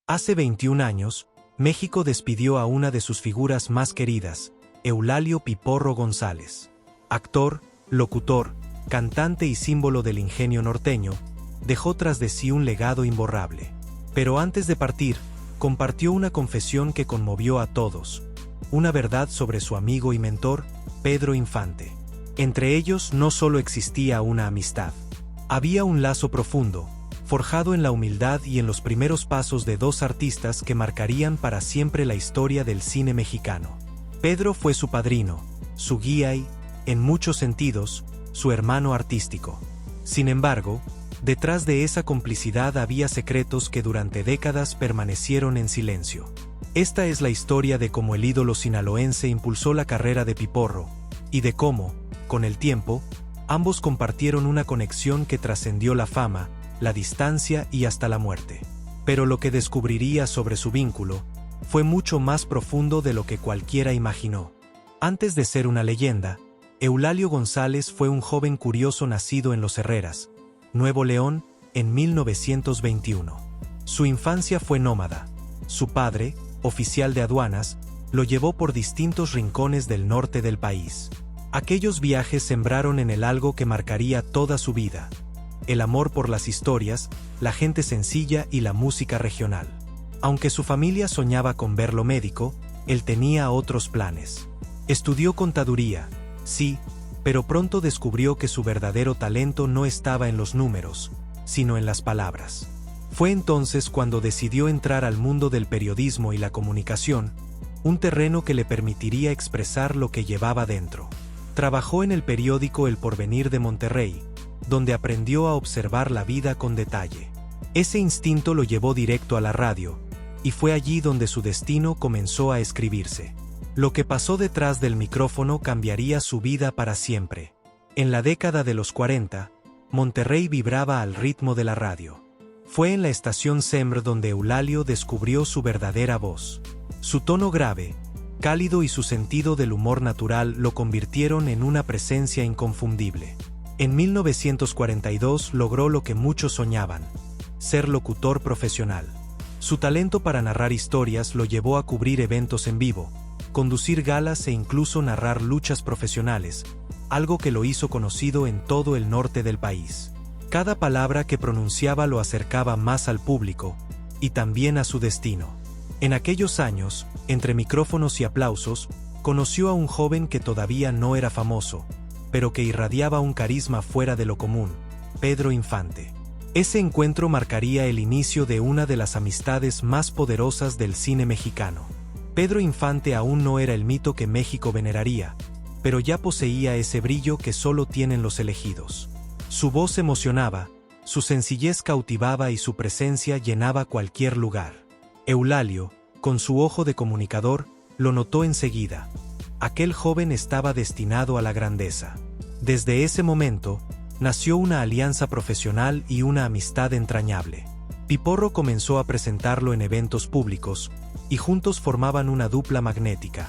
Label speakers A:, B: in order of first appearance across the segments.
A: Hace 21 años, México despidió a una de sus figuras más queridas, Eulalio Piporro González. Actor, locutor, cantante y símbolo del ingenio norteño, dejó tras de sí un legado imborrable. Pero antes de partir, compartió una confesión que conmovió a todos, una verdad sobre su amigo y mentor, Pedro Infante. Entre ellos no solo existía una amistad. Había un lazo profundo, forjado en la humildad y en los primeros pasos de dos artistas que marcarían para siempre la historia del cine mexicano. Pedro fue su padrino, su guía y, en muchos sentidos, su hermano artístico. Sin embargo, detrás de esa complicidad había secretos que durante décadas permanecieron en silencio. Esta es la historia de cómo el ídolo sinaloense impulsó la carrera de Piporro, y de cómo, con el tiempo, ambos compartieron una conexión que trascendió la fama, la distancia y hasta la muerte. Pero lo que descubriría sobre su vínculo fue mucho más profundo de lo que cualquiera imaginó. Antes de ser una leyenda, Eulalio González fue un joven curioso nacido en Los Herreras, Nuevo León, en 1921. Su infancia fue nómada. Su padre, oficial de aduanas, lo llevó por distintos rincones del norte del país. Aquellos viajes sembraron en él algo que marcaría toda su vida: el amor por las historias, la gente sencilla y la música regional. Aunque su familia soñaba con verlo médico, él tenía otros planes. Estudió contaduría, sí, pero pronto descubrió que su verdadero talento no estaba en los números, sino en las palabras. Fue entonces cuando decidió entrar al mundo del periodismo y la comunicación, un terreno que le permitiría expresar lo que llevaba dentro. Trabajó en el periódico El Porvenir de Monterrey, donde aprendió a observar la vida con detalle. Ese instinto lo llevó directo a la radio, y fue allí donde su destino comenzó a escribirse. Lo que pasó detrás del micrófono cambiaría su vida para siempre. En la década de los 40, Monterrey vibraba al ritmo de la radio. Fue en la estación SEMR donde Eulalio descubrió su verdadera voz. Su tono grave, cálido y su sentido del humor natural lo convirtieron en una presencia inconfundible. En 1942 logró lo que muchos soñaban: ser locutor profesional. Su talento para narrar historias lo llevó a cubrir eventos en vivo, conducir galas e incluso narrar luchas profesionales, algo que lo hizo conocido en todo el norte del país. Cada palabra que pronunciaba lo acercaba más al público, y también a su destino. En aquellos años, entre micrófonos y aplausos, conoció a un joven que todavía no era famoso, pero que irradiaba un carisma fuera de lo común: Pedro Infante. Ese encuentro marcaría el inicio de una de las amistades más poderosas del cine mexicano. Pedro Infante aún no era el mito que México veneraría, pero ya poseía ese brillo que solo tienen los elegidos. Su voz emocionaba, su sencillez cautivaba y su presencia llenaba cualquier lugar. Eulalio, con su ojo de comunicador, lo notó enseguida. Aquel joven estaba destinado a la grandeza. Desde ese momento, nació una alianza profesional y una amistad entrañable. Piporro comenzó a presentarlo en eventos públicos, y juntos formaban una dupla magnética: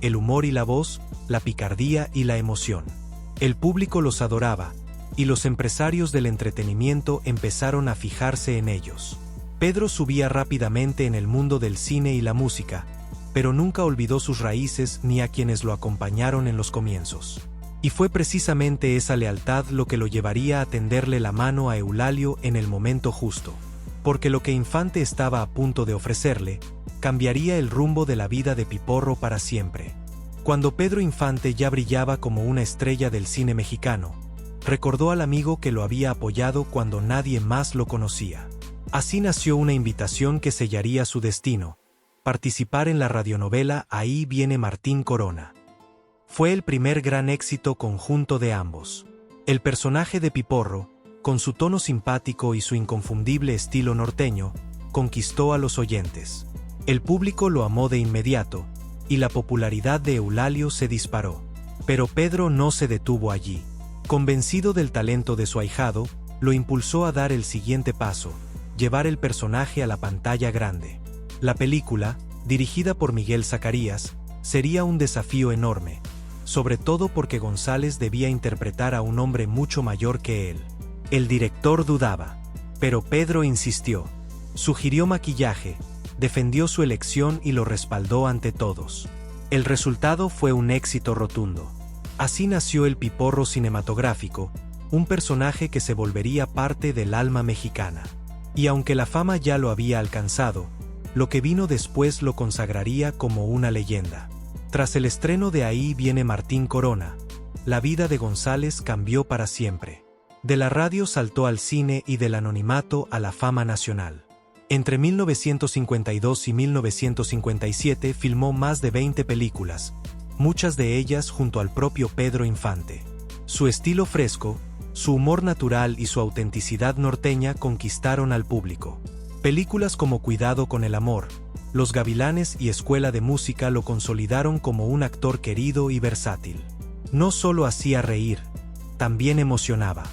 A: el humor y la voz, la picardía y la emoción. El público los adoraba, y los empresarios del entretenimiento empezaron a fijarse en ellos. Pedro subía rápidamente en el mundo del cine y la música, pero nunca olvidó sus raíces ni a quienes lo acompañaron en los comienzos. Y fue precisamente esa lealtad lo que lo llevaría a tenderle la mano a Eulalio en el momento justo. Porque lo que Infante estaba a punto de ofrecerle cambiaría el rumbo de la vida de Piporro para siempre. Cuando Pedro Infante ya brillaba como una estrella del cine mexicano, recordó al amigo que lo había apoyado cuando nadie más lo conocía. Así nació una invitación que sellaría su destino: participar en la radionovela Ahí viene Martín Corona. Fue el primer gran éxito conjunto de ambos. El personaje de Piporro, con su tono simpático y su inconfundible estilo norteño, conquistó a los oyentes. El público lo amó de inmediato, y la popularidad de Eulalio se disparó. Pero Pedro no se detuvo allí. Convencido del talento de su ahijado, lo impulsó a dar el siguiente paso: llevar el personaje a la pantalla grande. La película, dirigida por Miguel Zacarías, sería un desafío enorme, sobre todo porque González debía interpretar a un hombre mucho mayor que él. El director dudaba, pero Pedro insistió. Sugirió maquillaje, defendió su elección y lo respaldó ante todos. El resultado fue un éxito rotundo. Así nació el Piporro cinematográfico, un personaje que se volvería parte del alma mexicana. Y aunque la fama ya lo había alcanzado, lo que vino después lo consagraría como una leyenda. Tras el estreno de Ahí viene Martín Corona, la vida de González cambió para siempre. De la radio saltó al cine y del anonimato a la fama nacional. Entre 1952 y 1957 filmó más de 20 películas, muchas de ellas junto al propio Pedro Infante. Su estilo fresco, su humor natural y su autenticidad norteña conquistaron al público. Películas como Cuidado con el amor, Los Gavilanes y Escuela de Música lo consolidaron como un actor querido y versátil. No solo hacía reír, también emocionaba.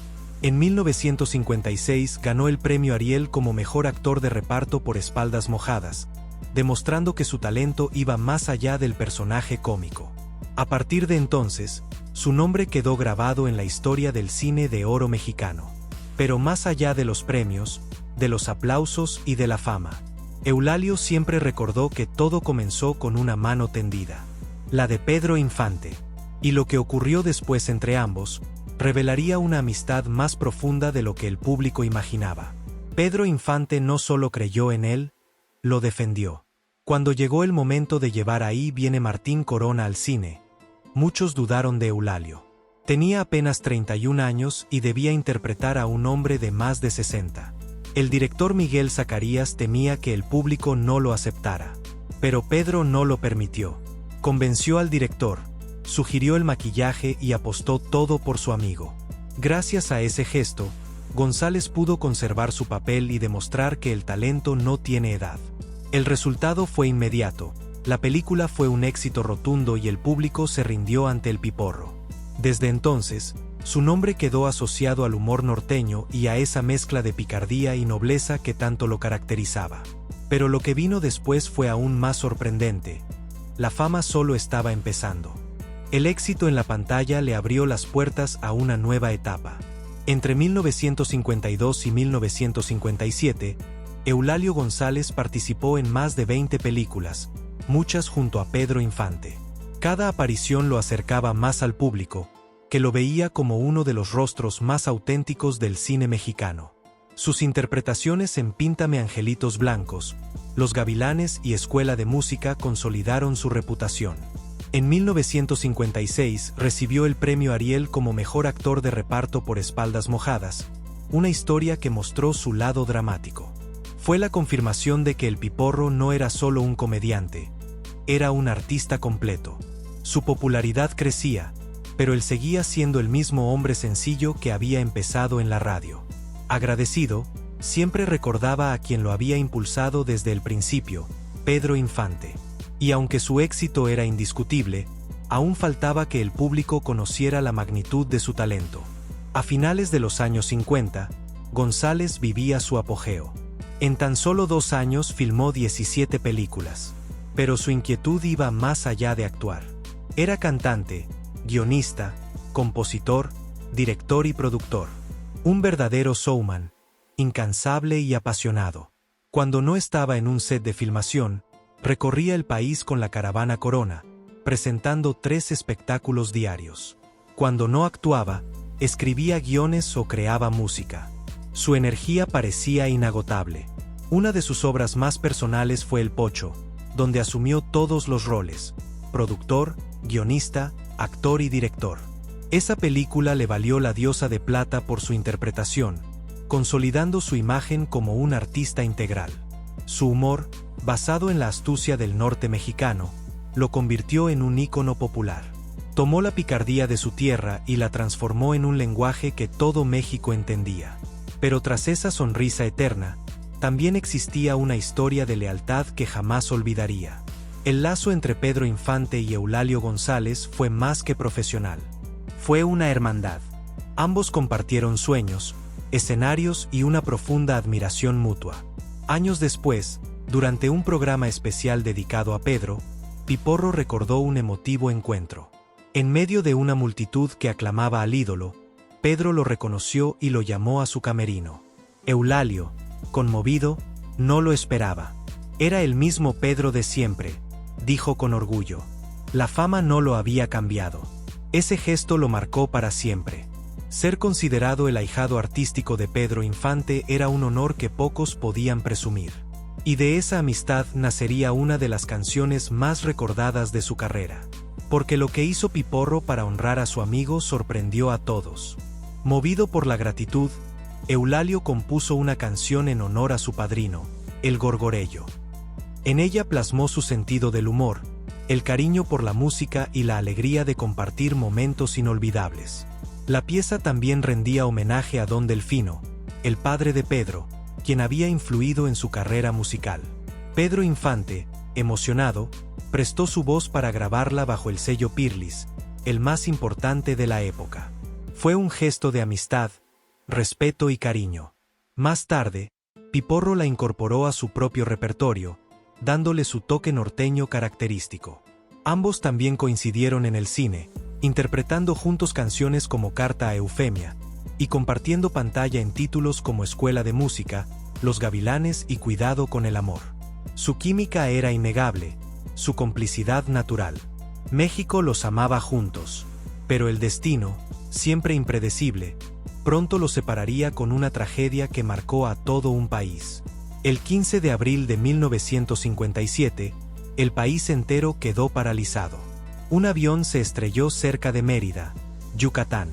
A: En 1956 ganó el premio Ariel como mejor actor de reparto por Espaldas Mojadas, demostrando que su talento iba más allá del personaje cómico. A partir de entonces, su nombre quedó grabado en la historia del cine de oro mexicano. Pero más allá de los premios, de los aplausos y de la fama, Eulalio siempre recordó que todo comenzó con una mano tendida, la de Pedro Infante, y lo que ocurrió después entre ambos revelaría una amistad más profunda de lo que el público imaginaba. Pedro Infante no solo creyó en él, lo defendió. Cuando llegó el momento de llevar Ahí viene Martín Corona al cine, muchos dudaron de Eulalio. Tenía apenas 31 años y debía interpretar a un hombre de más de 60. El director Miguel Zacarías temía que el público no lo aceptara. Pero Pedro no lo permitió. Convenció al director, sugirió el maquillaje y apostó todo por su amigo. Gracias a ese gesto, González pudo conservar su papel y demostrar que el talento no tiene edad. El resultado fue inmediato. La película fue un éxito rotundo y el público se rindió ante el Piporro. Desde entonces, su nombre quedó asociado al humor norteño y a esa mezcla de picardía y nobleza que tanto lo caracterizaba. Pero lo que vino después fue aún más sorprendente. La fama solo estaba empezando. El éxito en la pantalla le abrió las puertas a una nueva etapa. Entre 1952 y 1957, Eulalio González participó en más de 20 películas, muchas junto a Pedro Infante. Cada aparición lo acercaba más al público, que lo veía como uno de los rostros más auténticos del cine mexicano. Sus interpretaciones en Píntame Angelitos Blancos, Los Gavilanes y Escuela de Música consolidaron su reputación. En 1956 recibió el premio Ariel como mejor actor de reparto por Espaldas Mojadas, una historia que mostró su lado dramático. Fue la confirmación de que el Piporro no era solo un comediante, era un artista completo. Su popularidad crecía, pero él seguía siendo el mismo hombre sencillo que había empezado en la radio. Agradecido, siempre recordaba a quien lo había impulsado desde el principio, Pedro Infante. Y aunque su éxito era indiscutible, aún faltaba que el público conociera la magnitud de su talento. A finales de los años 50, González vivía su apogeo. En tan solo 2 años filmó 17 películas. Pero su inquietud iba más allá de actuar. Era cantante, guionista, compositor, director y productor. Un verdadero showman, incansable y apasionado. Cuando no estaba en un set de filmación, recorría el país con la caravana Corona, presentando 3 espectáculos diarios. Cuando no actuaba, escribía guiones o creaba música. Su energía parecía inagotable. Una de sus obras más personales fue El Pocho, donde asumió todos los roles: productor, guionista, actor y director. Esa película le valió la Diosa de Plata por su interpretación, consolidando su imagen como un artista integral. Su humor, basado en la astucia del norte mexicano, lo convirtió en un ícono popular. Tomó la picardía de su tierra y la transformó en un lenguaje que todo México entendía. Pero tras esa sonrisa eterna, también existía una historia de lealtad que jamás olvidaría. El lazo entre Pedro Infante y Eulalio González fue más que profesional. Fue una hermandad. Ambos compartieron sueños, escenarios y una profunda admiración mutua. Años después, durante un programa especial dedicado a Pedro, Piporro recordó un emotivo encuentro. En medio de una multitud que aclamaba al ídolo, Pedro lo reconoció y lo llamó a su camerino. Eulalio, conmovido, no lo esperaba. Era el mismo Pedro de siempre, dijo con orgullo. La fama no lo había cambiado. Ese gesto lo marcó para siempre. Ser considerado el ahijado artístico de Pedro Infante era un honor que pocos podían presumir. Y de esa amistad nacería una de las canciones más recordadas de su carrera. Porque lo que hizo Piporro para honrar a su amigo sorprendió a todos. Movido por la gratitud, Eulalio compuso una canción en honor a su padrino, el Gorgorello. En ella plasmó su sentido del humor, el cariño por la música y la alegría de compartir momentos inolvidables. La pieza también rendía homenaje a Don Delfino, el padre de Pedro, quien había influido en su carrera musical. Pedro Infante, emocionado, prestó su voz para grabarla bajo el sello Peerless, el más importante de la época. Fue un gesto de amistad, respeto y cariño. Más tarde, Piporro la incorporó a su propio repertorio, dándole su toque norteño característico. Ambos también coincidieron en el cine, interpretando juntos canciones como Carta a Eufemia, y compartiendo pantalla en títulos como Escuela de Música, Los Gavilanes y Cuidado con el Amor. Su química era innegable, su complicidad natural. México los amaba juntos, pero el destino, siempre impredecible, pronto los separaría con una tragedia que marcó a todo un país. El 15 de abril de 1957, el país entero quedó paralizado. Un avión se estrelló cerca de Mérida, Yucatán.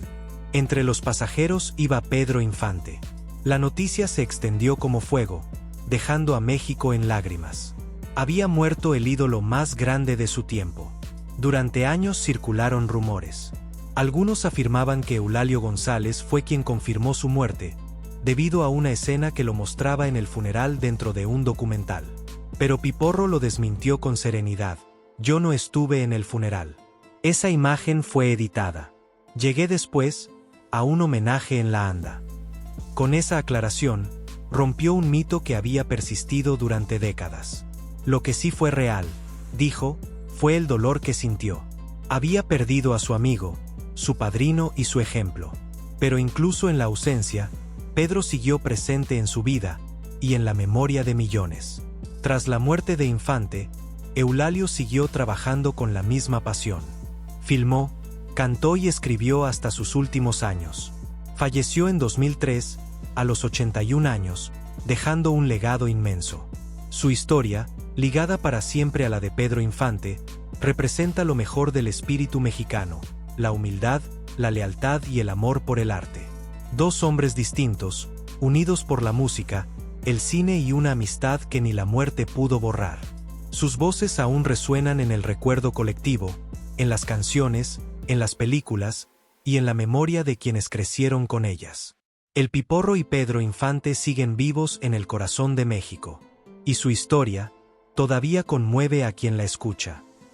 A: Entre los pasajeros iba Pedro Infante. La noticia se extendió como fuego, dejando a México en lágrimas. Había muerto el ídolo más grande de su tiempo. Durante años circularon rumores. Algunos afirmaban que Eulalio González fue quien confirmó su muerte, debido a una escena que lo mostraba en el funeral dentro de un documental. Pero Piporro lo desmintió con serenidad. Yo no estuve en el funeral. Esa imagen fue editada. Llegué después, a un homenaje en la anda. Con esa aclaración, rompió un mito que había persistido durante décadas. Lo que sí fue real, dijo, fue el dolor que sintió. Había perdido a su amigo, su padrino y su ejemplo. Pero incluso en la ausencia, Pedro siguió presente en su vida, y en la memoria de millones. Tras la muerte de Infante, Eulalio siguió trabajando con la misma pasión. Filmó, cantó y escribió hasta sus últimos años. Falleció en 2003, a los 81 años, dejando un legado inmenso. Su historia, ligada para siempre a la de Pedro Infante, representa lo mejor del espíritu mexicano, la humildad, la lealtad y el amor por el arte. Dos hombres distintos, unidos por la música, el cine y una amistad que ni la muerte pudo borrar. Sus voces aún resuenan en el recuerdo colectivo, en las canciones, en las películas, y en la memoria de quienes crecieron con ellas. El Piporro y Pedro Infante siguen vivos en el corazón de México. Y su historia, todavía conmueve a quien la escucha.